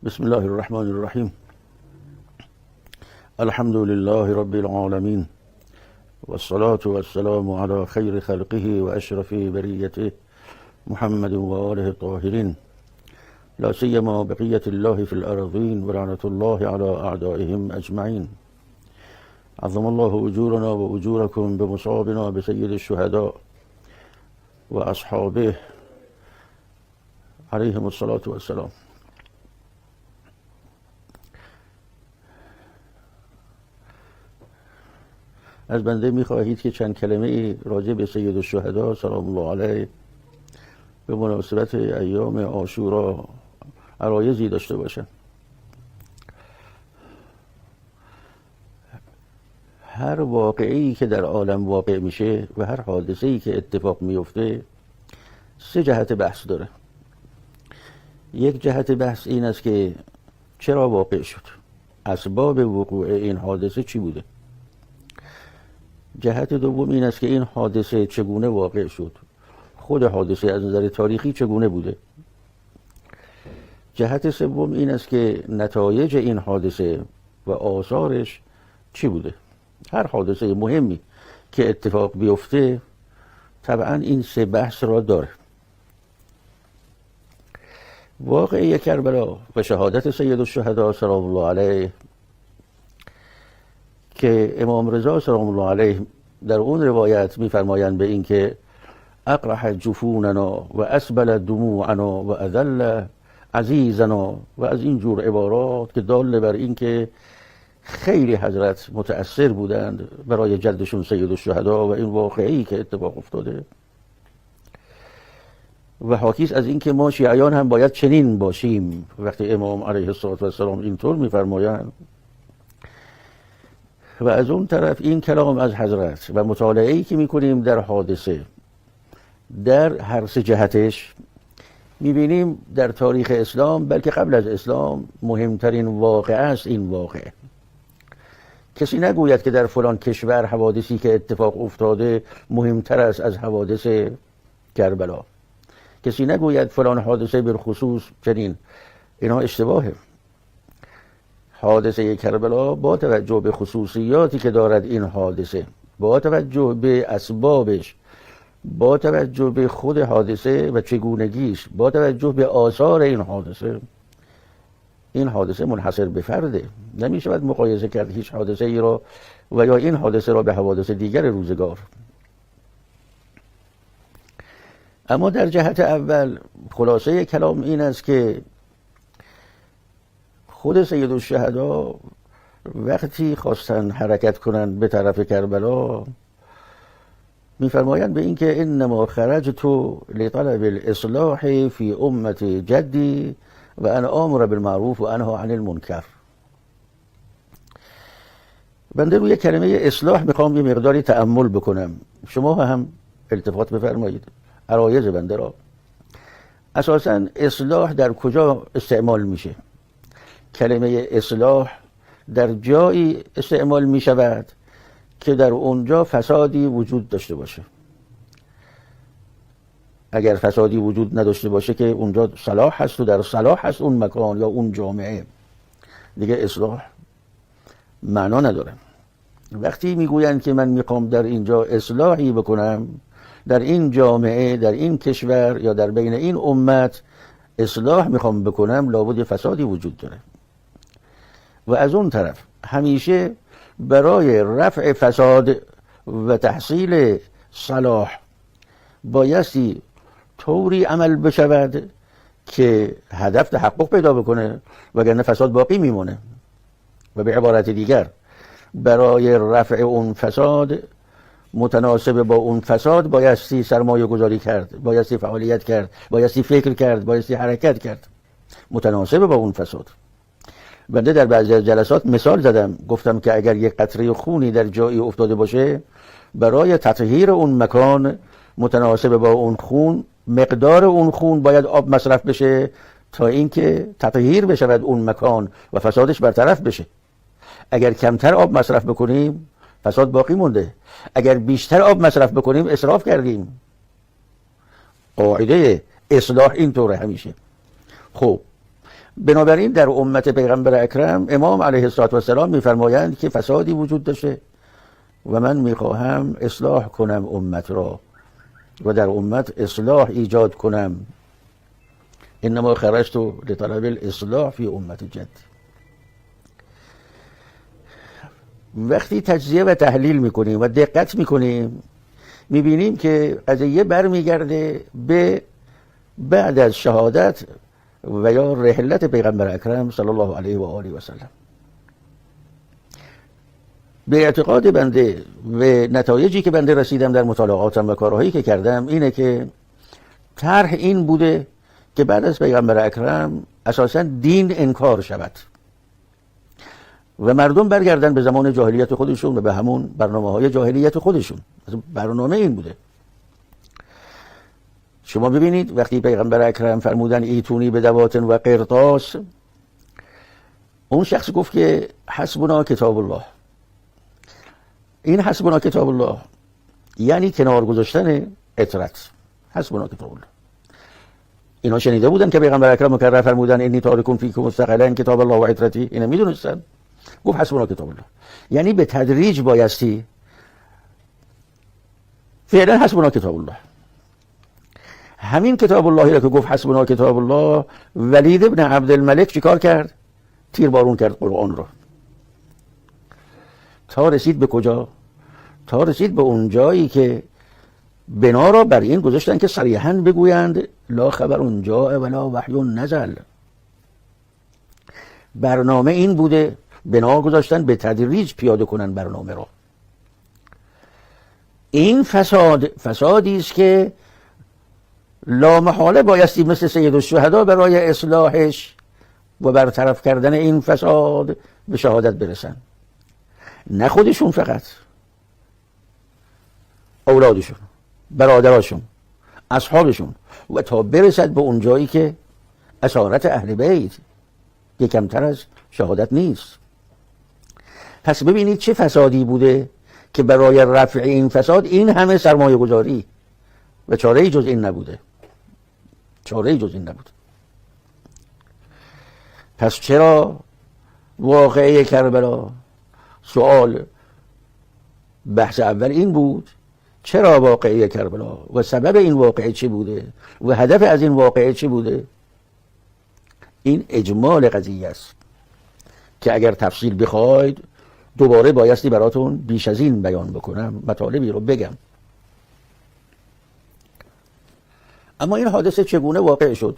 بسم الله الرحمن الرحیم. الحمد لله رب العالمین والصلاة والسلام على خیر خلقه و اشرف بریته محمد و آله الطاهرین، لا سیما بقیة الله في الارضین و لعنة الله على اعدائهم اجمعین. عظم الله اجورنا و اجورکم بمصابنا بسید الشهداء و اصحابه علیهم الصلاة والسلام. از بنده می‌خواهید که چند کلمه راجع به سید الشهداء سلام الله علیه به مناسبت ایام عاشورا عرایضی داشته باشم. هر واقعی که در عالم واقع میشه و هر حادثه‌ای که اتفاق میفته سه جهت بحث داره. یک جهت بحث این است که چرا واقع شد، اسباب وقوع این حادثه چی بوده. جهت دوم این است که این حادثه چگونه واقع شد، خود حادثه از نظر تاریخی چگونه بوده. جهت سوم این است که نتایج این حادثه و آثارش چی بوده. هر حادثه مهمی که اتفاق بیفته طبعا این سه بحث را داره. واقعه کربلا و شهادت سید الشهداء سلام الله علیه که امام رضا سلام الله علیه در اون روایت می‌فرمایند به این که اقرح جفوننا و اسبل دموعنا و اذل عزیزنا و از این جور عبارات که دال بر این که خیلی حضرت متأثر بودند برای جدشون سید الشهداء و این واقعی که اتفاق افتاده و حاکیست از این که ما شیعیان هم باید چنین باشیم. وقتی امام علیه السلام اینطور می‌فرمایند و از اون طرف این کلام از حضرت و مطالعه‌ای که می‌کنیم در حادثه در هر سه جهتش می‌بینیم در تاریخ اسلام بلکه قبل از اسلام مهمترین واقعه است این واقعه. کسی نگوید که در فلان کشور حوادثی که اتفاق افتاده مهمتر است از حوادث کربلا. کسی نگوید فلان حادثه بالخصوص چنین. اینها اشتباهه. حادثه کربلا با توجه به خصوصیاتی که دارد این حادثه، با توجه به اسبابش، با توجه به خود حادثه و چگونگیش، با توجه به آثار این حادثه منحصر به فرده. نمی شود مقایسه کرد هیچ حادثه ای را و یا این حادثه را به حوادث دیگر روزگار. اما در جهت اول خلاصه کلام این است که خود سید الشهداء وقتی خواستن حرکت کنند به طرف کربلا میفرمایند به این که انما خرجت لطلب الاصلاح فی امت جدی و انا آمر بالمعروف و انها عن المنکر. بنده روی کلمه اصلاح میخوام یه مقداری تأمل بکنم، شما هم التفات بفرمایید عرایض بنده را. اساساً اصلاح در کجا استعمال میشه؟ کلمه اصلاح در جایی استعمال می شود که در اونجا فسادی وجود داشته باشه. اگر فسادی وجود نداشته باشه که اونجا صلاح هست و در صلاح هست اون مکان یا اون جامعه، دیگه اصلاح معنا نداره. وقتی میگویند که من میخوام در اینجا اصلاحی بکنم، در این جامعه، در این کشور یا در بین این امت اصلاح میخوام بکنم، لابد فسادی وجود داره. و از اون طرف همیشه برای رفع فساد و تحصیل صلاح بایستی طوری عمل بشود که هدف تحقق پیدا بکنه، وگرنه فساد باقی میمونه. و به عبارت دیگر برای رفع اون فساد متناسب با اون فساد بایستی سرمایه گذاری کرد، بایستی فعالیت کرد، بایستی فکر کرد، بایستی حرکت کرد متناسب با اون فساد. بنده در بعضی از جلسات مثال زدم، گفتم که اگر یک قطره خونی در جایی افتاده باشه، برای تطهیر اون مکان متناسب با اون خون مقدار اون خون باید آب مصرف بشه تا اینکه تطهیر بشود اون مکان و فسادش برطرف بشه. اگر کمتر آب مصرف بکنیم فساد باقی مونده، اگر بیشتر آب مصرف بکنیم اسراف کردیم. قاعده اصلاح اینطوره همیشه. خب بنابراین در امت پیغمبر اکرم امام علیه السلام میفرمایند که فسادی وجود داشته و من میخواهم اصلاح کنم امت را و در امت اصلاح ایجاد کنم. انما خرجت لطلب الاصلاح فی امت جد. وقتی تجزیه و تحلیل میکنیم و دقت میکنیم میبینیم که قضیه برمیگرده به بعد از شهادت و یا رحلت پیغمبر اکرم صلی الله علیه و آله و سلم. به اعتقاد بنده و نتایجی که بنده رسیدم در مطالعاتم و کارهایی که کردم اینه که طرح این بوده که بعد از پیغمبر اکرم اساساً دین انکار شود و مردم برگردن به زمان جاهلیت خودشون و به همون برنامه‌های جاهلیت خودشون. برنامه این بوده. شما ببینید وقتی پیغمبر اکرم فرمودن ایتونی به دواتن و قرطاس، اون شخص گفت که حسبنا کتاب الله. این حسبنا کتاب الله یعنی کنار گذاشتن اطرت. حسبنا کتاب الله. اینا شنیده بودن که پیغمبر اکرم مکرر فرمودن انی تارکون فیکم مستقلا کتاب الله و عترتی، اینا میدونستن. گفت حسبنا کتاب الله یعنی به تدریج بایستی فعلا حسبنا کتاب الله. همین کتاب اللهی را که گفت حسبنا کتاب الله، ولید ابن عبدالملک چیکار کرد؟ تیربارون کرد قرآن را تا رسید به کجا؟ تا رسید به اون جایی که بنا را بر این گذاشتن که صریحاً بگویند لا خبر اونجا ولا وحی نزل. برنامه این بوده، بنا گذاشتن به تدریج پیاده کنن برنامه را. این فسادی است که لامحاله بایستی مثل سید الشهدا برای اصلاحش و برطرف کردن این فساد به شهادت برسن. نه خودشون فقط، اولادشون، برادراشون، اصحابشون، و تا برسد به اون جایی که اسارت اهل بیت که کمتر از شهادت نیست. پس ببینید چه فسادی بوده که برای رفع این فساد این همه سرمایه گذاری و چاره‌ای جز این نبوده. چاره‌ای جز این نبود. پس چرا واقعه کربلا؟ سوال بحث اول این بود چرا واقعه کربلا و سبب این واقعه چی بوده و هدف از این واقعه چی بوده. این اجمال قضیه است که اگر تفصیل بخواید دوباره بایستی براتون بیش از این بیان بکنم، مطالبی رو بگم. اما این حادثه چگونه واقع شد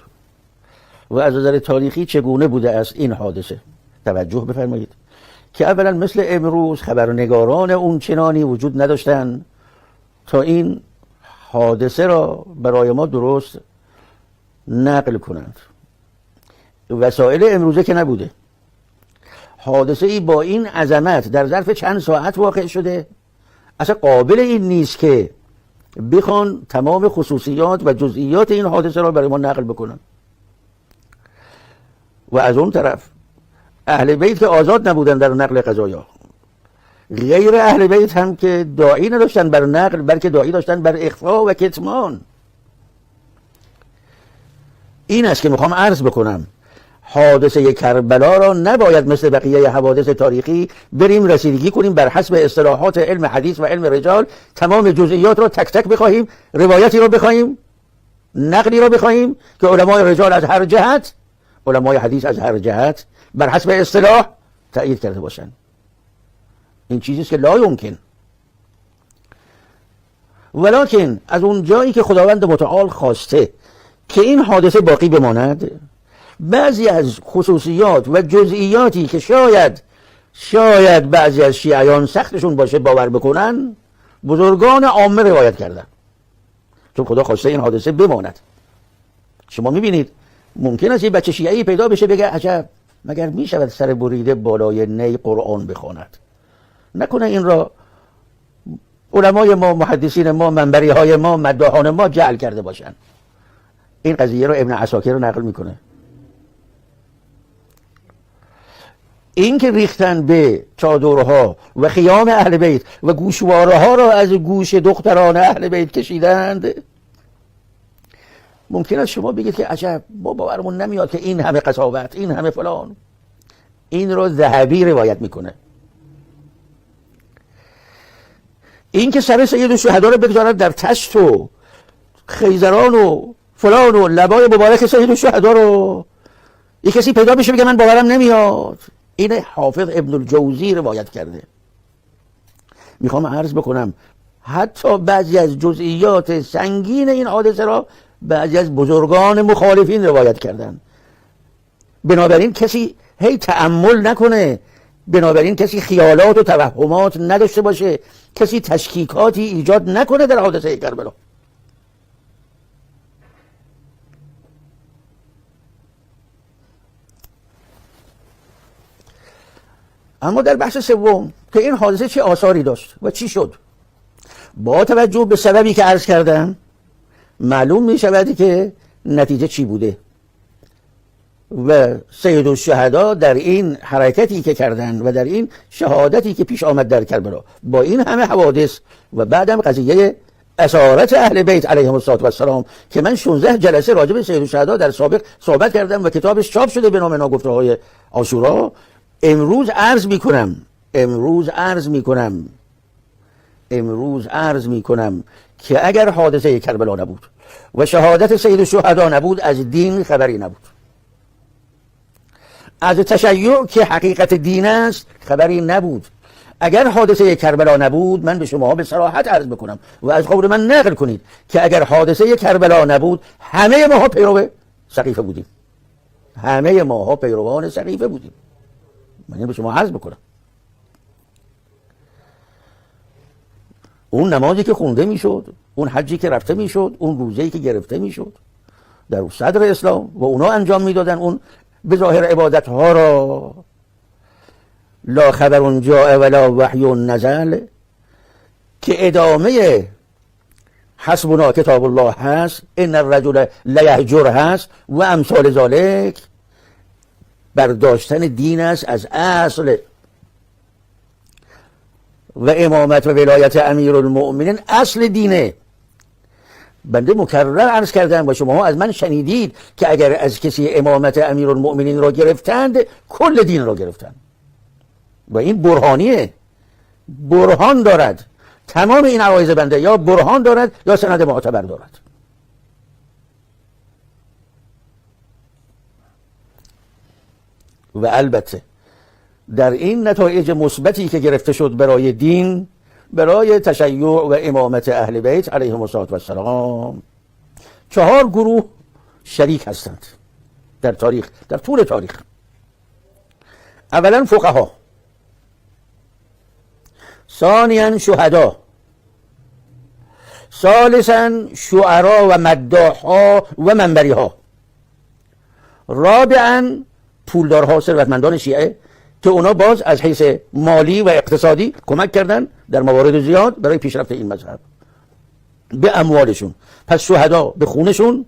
و از نظر تاریخی چگونه بوده است این حادثه؟ توجه بفرمایید که اولا مثل امروز خبرنگاران اون چنانی وجود نداشتن تا این حادثه را برای ما درست نقل کنند. وسایل امروزه که نبوده. حادثه ای با این عظمت در ظرف چند ساعت واقع شده، اصلا قابل این نیست که بخوان تمام خصوصیات و جزئیات این حادثه را برای ما نقل بکنن. و از اون طرف اهل بیت که آزاد نبودن در نقل قضایا، غیر اهل بیت هم که داعی نداشتن بر نقل بلکه داعی داشتن بر اخفا و کتمان. این است که میخوام عرض بکنم حادثه کربلا را نباید مثل بقیه حوادث تاریخی بریم رسیدگی کنیم بر حسب اصطلاحات علم حدیث و علم رجال، تمام جزئیات را تک تک بخواهیم، روایتی را بخواهیم، نقلی را بخواهیم که علمای رجال از هر جهت، علمای حدیث از هر جهت بر حسب اصطلاح تأیید کرده باشند. این چیزی است که لا یمکن. ولکن از اون جایی که خداوند متعال خواسته که این حادثه باقی بماند، بعضی از خصوصیات و جزئیاتی که شاید بعضی از شیعیان سختشون باشه باور بکنن، بزرگان عامه روایت کردن چون خدا خواسته این حادثه بماند. شما میبینید ممکن است یه بچه شیعی پیدا بشه بگه عجب مگر میشود سر بریده بالای نی قرآن بخواند؟ نکنه این را علمای ما، محدثین ما، منبری های ما، مداحان ما جعل کرده باشن. این قضیه رو ابن عساکر رو نقل میکنه. این که ریختن به چادرها و خیام اهل بیت و گوشواره ها را از گوش دختران اهل بیت کشیدند، ممکن است شما بگید که عجب ما باورمون نمیاد که این همه قساوت، این همه فلان. این رو ذهبی روایت میکنه. این که سر سید الشهدا رو بگذارن در تشت و خیزران و فلان و لبای مبارک سید الشهدا رو یک کسی پیدا بشه بگه من باورم نمیاد. این حافظ ابن الجوزی روایت کرده. میخوام عرض بکنم حتی بعضی از جزئیات سنگین این حادثه را بعضی از بزرگان مخالفین روایت کردن. بنابراین کسی هی تأمل نکنه، بنابراین کسی خیالات و توهمات نداشته باشه، کسی تشکیکاتی ایجاد نکنه در حادثه کربلا. اما در بحث سوم که این حادثه چه آثاری داشت و چی شد، با توجه به سببی که عرض کردم معلوم می شود که نتیجه چی بوده و سید الشهدا در این حرکتی که کردن و در این شهادتی که پیش آمد در کربلا با این همه حوادث و بعدم قضیه اسارت اهل بیت علیهم السلام که من 16 جلسه راجع به سید الشهدا در سابق صحبت کردم و کتابش چاپ شده به نام ناگفته‌های عاشورا. امروز عرض میکنم که اگر حادثه کربلا نبود و شهادت سید الشهدا نبود، از دین خبری نبود، از تشیع که حقیقت دین است خبری نبود. اگر حادثه کربلا نبود، من به شما به صراحت عرض بکنم و از قول من نقل کنید که اگر حادثه کربلا نبود، همه ماها پیرو سقیفه بودیم، همه ماها پیروان سقیفه بودیم. من به شما عرض بکنم اون نمازی که خونده میشد، اون حجی که رفته میشد، اون روزه‌ای که گرفته میشد در صدر اسلام و اونا انجام میدادن اون به ظاهر عبادت ها را، لا خبر جاء ولا وحی نزل، که ادامه حسبنا کتاب الله هست، ان الرجل لیهجر هست و امثال ذالک، برداشتن دین است از اصل. و امامت و ولایت امیرالمؤمنین اصل دینه. بنده مکرر عرض کردم و شما از من شنیدید که اگر از کسی امامت امیرالمؤمنین را گرفتند، کل دین را گرفتند و این برهانیه، برهان دارد. تمام این عوایز بنده یا برهان دارد یا سند معتبر دارد. و البته در این نتایج مثبتی که گرفته شد برای دین، برای تشیع و امامت اهل بیت علیهم السلام، 4 گروه شریک هستند در تاریخ، در طول تاریخ. اولا فقها، ثانیا شهدا، ثالثا شعرا و مداحها و منبریها، رابعا پولدارها، ثروتمندان شیعه که اونا باز از حیث مالی و اقتصادی کمک کردن در موارد زیاد برای پیشرفت این مذهب به اموالشون. پس شهدا به خونشون،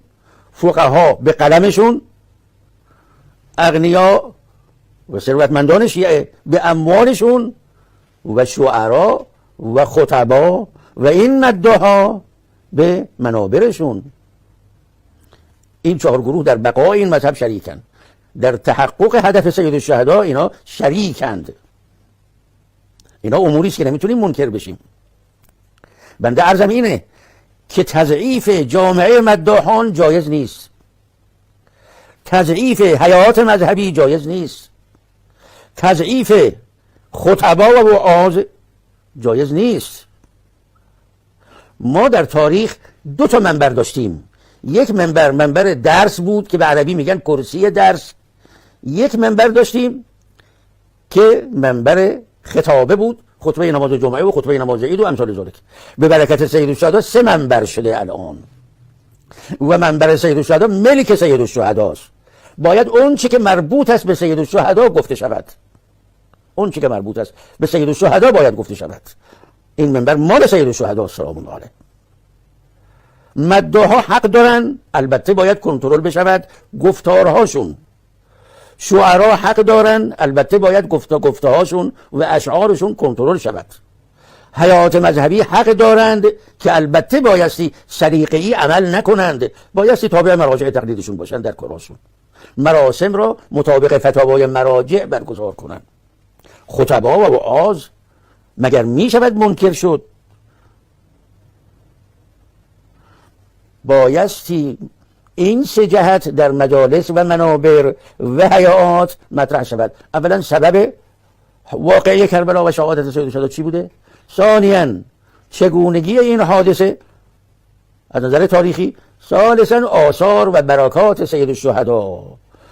فقها به قلمشون، اغنیا و ثروتمندان شیعه به اموالشون و شعرا و خطبا و این مداحا به منابرشون. این 4 گروه در بقای این مذهب شریکن، در تحقق هدف سید الشهدا اینا شریکند. اینا اموری است که نمیتونیم منکر بشیم. بنده عرضم اینه که تضعیف جامعه مداحان جایز نیست، تضعیف حیات مذهبی جایز نیست، تضعیف خطبا و وعاظ جایز نیست. ما در تاریخ 2 تا منبر داشتیم. یک منبر درس بود که به عربی میگن کرسی درس. یک منبر داشتیم که منبر خطابه بود، خطبه نماز جمعه و خطبه نماز عید و امثال ذالک. به برکت سید الشهدا 3 منبر شده الان و منبر سید الشهدا ملک سید الشهداست. باید اون چی که مربوط است به سید الشهدا گفته شود، اون چی که مربوط است به سید الشهدا باید گفته شود. این منبر مال سید الشهدا سلام الله علیه. مداحا حق دارن، البته باید کنترل بشود گفتارهاشون. شعرا حق دارن، البته باید گفتهاشون و اشعارشون کنترل شود. حیات مذهبی حق دارند که البته بایستی سلیقه‌ای عمل نکنند، بایستی تابع مراجع تقلیدشون باشند در کاراشون، مراسم را مطابق فتاوای مراجع برگزار کنند. خطبا و وعاظ مگر می شود منکر شد؟ بایستی این سه جهت در مجالس و منابر و هیئات مطرح شود. اولا سبب واقعی کربلا و شهادت سید الشهدا چی بوده؟ ثانیاً چگونگی این حادثه از نظر تاریخی، ثالثاً آثار و برکات سید الشهدا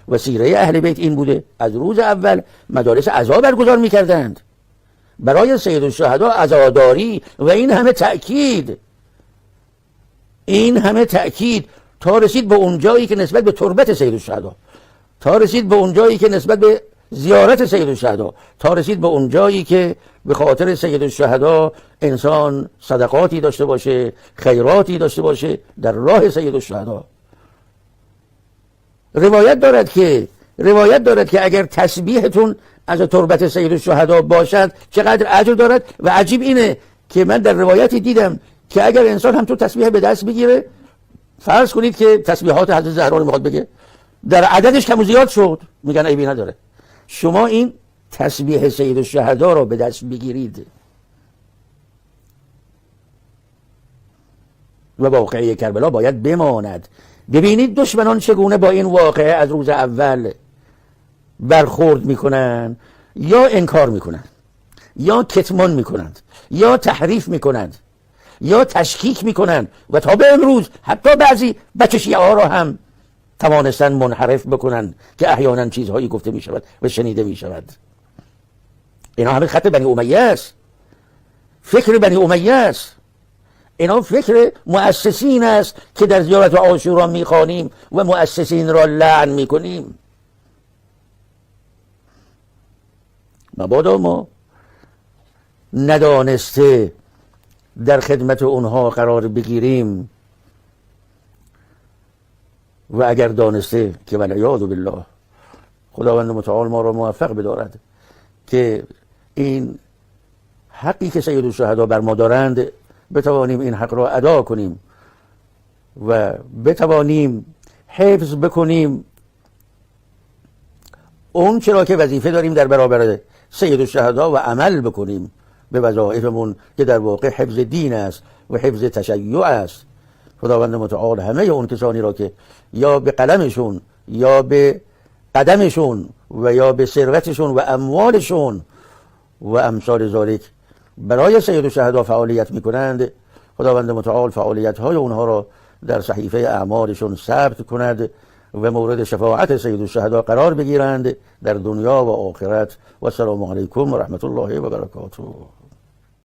و سیره اهل بیت این بوده از روز اول مجالس عزا برگزار می‌کردند برای سید الشهدا، عزاداری و این همه تأکید تا رسید به اون جایی که نسبت به تربت سید الشهدا، تا رسید به اون جایی که نسبت به زیارت سید الشهدا، تا رسید به اون جایی که به خاطر سید الشهدا انسان صدقاتی داشته باشه، خیراتی داشته باشه در راه سید الشهدا. روایت دارد که اگر تسبیحتون از تربت سید الشهدا باشد چقدر اجر دارد. و عجیب اینه که من در روایتی دیدم که اگر انسان هم تو تسبیح به دست بگیره، فرض کنید که تسبیحات حضرت زهرا رو میخواد بگه، در عددش کم و زیاد شد، میگن عیبی نداره. شما این تسبیح سید الشهدا رو به دست بگیرید و واقعه کربلا باید بماند. ببینید دشمنان چگونه با این واقعه از روز اول برخورد میکنن، یا انکار میکنن، یا کتمان میکنند، یا تحریف میکنند، یا تشکیک میکنند و تا به امروز حتی بعضی بچه شیعه ها را هم توانستن منحرف بکنند که احیانا چیزهایی گفته میشود و شنیده میشود. اینا همه خط بنی امیه است، فکر بنی امیه است، اینا فکر مؤسسین است که در زیارت و عاشورا میخوانیم و مؤسسین را لعن میکنیم. مبادا ما ندانسته در خدمت اونها قرار بگیریم و اگر دانسته که والعیاذ بالله خداوند متعال ما را موفق بدارد که این حقی که سید الشهدا بر ما دارند بتوانیم این حق را ادا کنیم و بتوانیم حفظ بکنیم اون چرا که وظیفه داریم در برابر سید الشهدا و عمل بکنیم به وظایفمون که در واقع حفظ دین است و حفظ تشیع است. خداوند متعال همه اون کسانی را که یا به قلمشون یا به قدمشون و یا به ثروتشون و اموالشون و امثال ذالک برای سید الشهدا فعالیت میکنند، خداوند متعال فعالیت های اونها را در صحیفه اعمالشون ثبت کند و مورد شفاعت سید الشهدا قرار بگیرند در دنیا و آخرت. و السلام علیکم و رحمت الله و برکاته.